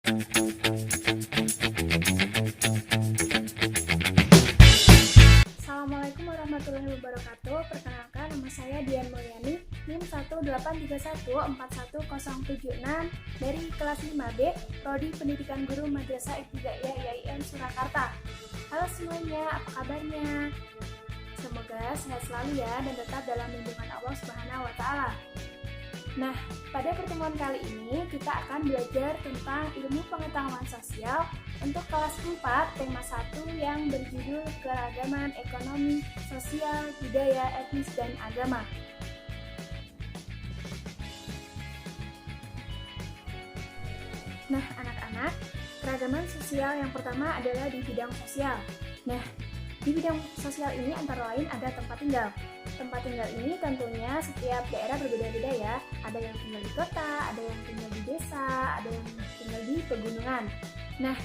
Assalamualaikum warahmatullahi wabarakatuh. Perkenalkan, nama saya Dian Mulyani, NIM 183141076 dari kelas 5B, Prodi Pendidikan Guru Madrasah Ibtidaiyah IAIN Surakarta. Halo semuanya, apa kabarnya? Semoga sehat selalu ya dan tetap dalam lindungan Allah Subhanahu wa taala. Nah, pada pertemuan kali ini kita akan belajar tentang ilmu pengetahuan sosial untuk kelas 4, tema 1 yang berjudul Keragaman Ekonomi, Sosial, Budaya, Etnis, dan Agama. Nah, anak-anak, keragaman sosial yang pertama adalah di bidang sosial. Nah, di bidang sosial ini antara lain ada tempat tinggal. Tempat tinggal ini tentunya setiap daerah berbeda-beda ya. Ada yang tinggal di kota, ada yang tinggal di desa, ada yang tinggal di pegunungan. Nah,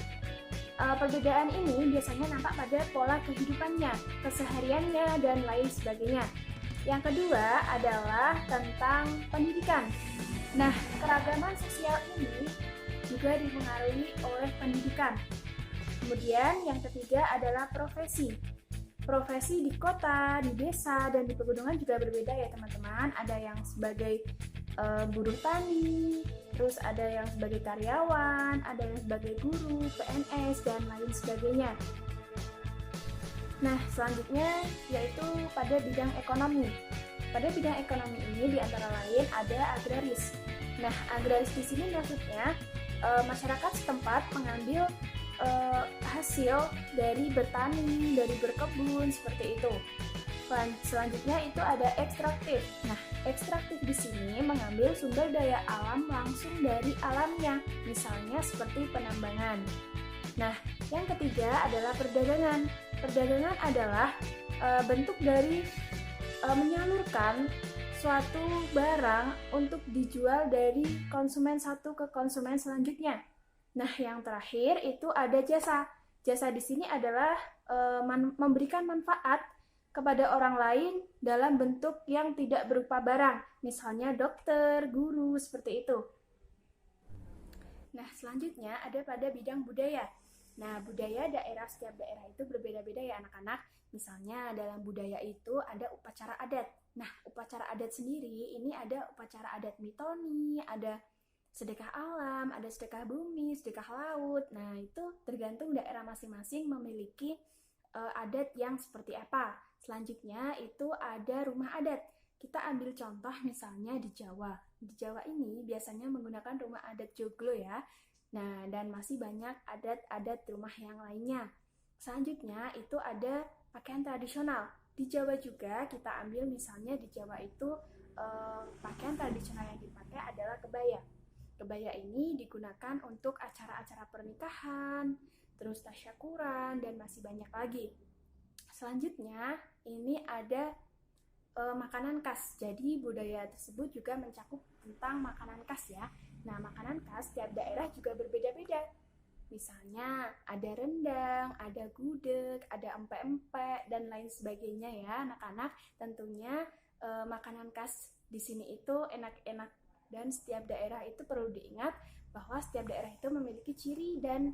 perbedaan ini biasanya nampak pada pola kehidupannya, kesehariannya, dan lain sebagainya. Yang kedua adalah tentang pendidikan. Nah, keragaman sosial ini juga dipengaruhi oleh pendidikan. Kemudian yang ketiga adalah profesi. Profesi di kota, di desa, dan di pegunungan juga berbeda ya teman-teman. Ada yang sebagai buruh tani, terus ada yang sebagai karyawan, ada yang sebagai guru, PNS, dan lain sebagainya. Nah, selanjutnya yaitu pada bidang ekonomi. Pada bidang ekonomi ini diantara lain ada agraris. Nah, agraris di sini maksudnya masyarakat setempat mengambil hasil dari bertani, dari berkebun, seperti itu. Selanjutnya itu ada ekstraktif. Nah, ekstraktif di sini mengambil sumber daya alam langsung dari alamnya, misalnya seperti penambangan. Nah, yang ketiga adalah perdagangan. Perdagangan adalah bentuk dari menyalurkan suatu barang untuk dijual dari konsumen satu ke konsumen selanjutnya. Nah, yang terakhir itu ada jasa. Jasa di sini adalah memberikan manfaat kepada orang lain dalam bentuk yang tidak berupa barang, misalnya dokter, guru, seperti itu. Nah, selanjutnya ada pada bidang budaya. Nah, budaya daerah, setiap daerah itu berbeda-beda ya anak-anak. Misalnya dalam budaya itu ada upacara adat. Nah, upacara adat sendiri ini ada upacara adat mitoni, ada sedekah alam, ada sedekah bumi, sedekah laut. Nah, itu tergantung daerah masing-masing memiliki adat yang seperti apa. Selanjutnya itu ada rumah adat. Kita ambil contoh misalnya di Jawa. Di Jawa ini biasanya menggunakan rumah adat joglo ya. Nah, dan masih banyak adat-adat rumah yang lainnya. Selanjutnya itu ada pakaian tradisional. Di Jawa juga kita ambil misalnya di Jawa itu pakaian tradisional yang dipakai adalah kebaya. Kebaya ini digunakan untuk acara-acara pernikahan, terus tasyakuran, dan masih banyak lagi. Selanjutnya, ini ada makanan khas. Jadi, budaya tersebut juga mencakup tentang makanan khas ya. Nah, makanan khas tiap daerah juga berbeda-beda. Misalnya, ada rendang, ada gudeg, ada empek-empek, dan lain sebagainya ya, anak-anak. Tentunya, makanan khas di sini itu enak-enak. Dan setiap daerah itu perlu diingat bahwa setiap daerah itu memiliki ciri dan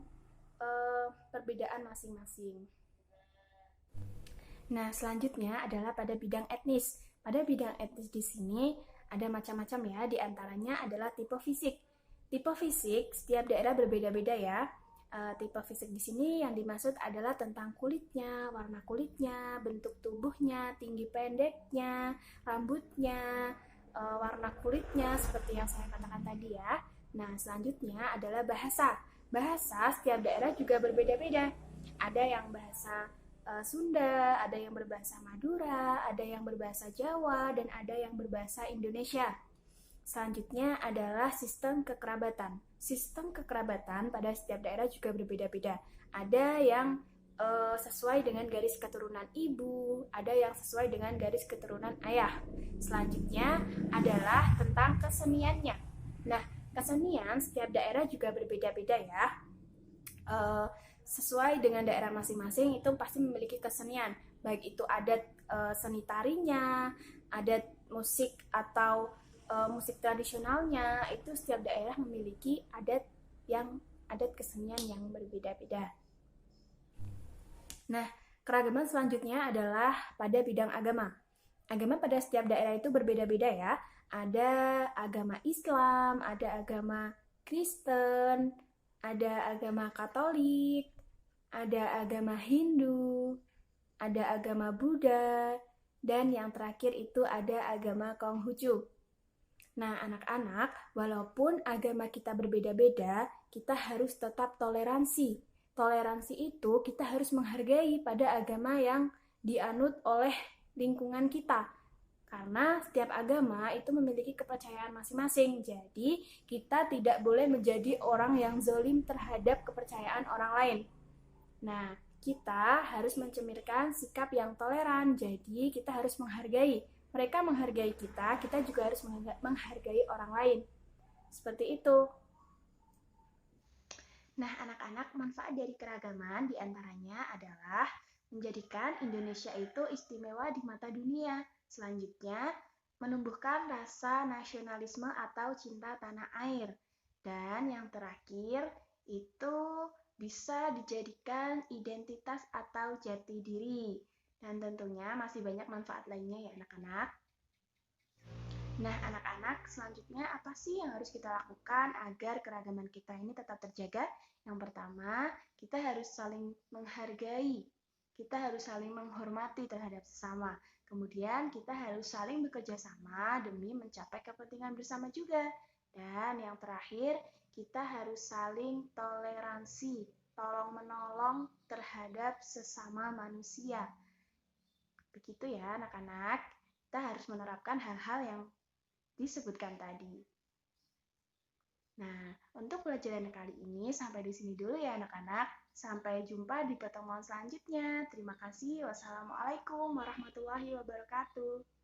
perbedaan masing-masing. Nah, selanjutnya adalah pada bidang etnis. Pada bidang etnis di sini ada macam-macam ya, diantaranya adalah tipe fisik. Tipe fisik setiap daerah berbeda-beda ya. Tipe fisik di sini yang dimaksud adalah tentang kulitnya, warna kulitnya, bentuk tubuhnya, tinggi pendeknya, rambutnya, warna kulitnya seperti yang saya katakan tadi ya. Nah, selanjutnya adalah bahasa. Bahasa setiap daerah juga berbeda-beda. Ada yang bahasa Sunda, ada yang berbahasa Madura, ada yang berbahasa Jawa, dan ada yang berbahasa Indonesia. Selanjutnya adalah sistem kekerabatan. Sistem kekerabatan pada setiap daerah juga berbeda-beda. Ada yang sesuai dengan garis keturunan ibu, ada yang sesuai dengan garis keturunan ayah. Selanjutnya adalah tentang keseniannya. Nah, kesenian setiap daerah juga berbeda-beda ya. Sesuai dengan daerah masing-masing itu pasti memiliki kesenian, baik itu adat seni tarinya, adat musik atau musik tradisionalnya. Itu setiap daerah memiliki adat yang adat kesenian yang berbeda-beda. Nah, keragaman selanjutnya adalah pada bidang agama. Agama pada setiap daerah itu berbeda-beda ya. Ada agama Islam, ada agama Kristen, ada agama Katolik, ada agama Hindu, ada agama Buddha, dan yang terakhir itu ada agama Konghucu. Nah, anak-anak, walaupun agama kita berbeda-beda, kita harus tetap toleransi. Toleransi itu kita harus menghargai pada agama yang dianut oleh lingkungan kita. Karena setiap agama itu memiliki kepercayaan masing-masing. Jadi, kita tidak boleh menjadi orang yang zalim terhadap kepercayaan orang lain. Nah, kita harus mencerminkan sikap yang toleran. Jadi, kita harus menghargai. Mereka menghargai kita juga harus menghargai orang lain. Seperti itu. Nah, anak-anak, manfaat dari keragaman diantaranya adalah menjadikan Indonesia itu istimewa di mata dunia. Selanjutnya, menumbuhkan rasa nasionalisme atau cinta tanah air. Dan yang terakhir, itu bisa dijadikan identitas atau jati diri. Dan tentunya masih banyak manfaat lainnya ya anak-anak. Nah, anak-anak, selanjutnya apa sih yang harus kita lakukan agar keragaman kita ini tetap terjaga? Yang pertama, kita harus saling menghargai. Kita harus saling menghormati terhadap sesama. Kemudian, kita harus saling bekerja sama demi mencapai kepentingan bersama juga. Dan yang terakhir, kita harus saling toleransi, tolong-menolong terhadap sesama manusia. Begitu ya, anak-anak. Kita harus menerapkan hal-hal yang disebutkan tadi. Nah, untuk pelajaran kali ini sampai di sini dulu ya anak-anak. Sampai jumpa di pertemuan selanjutnya. Terima kasih. Wassalamualaikum warahmatullahi wabarakatuh.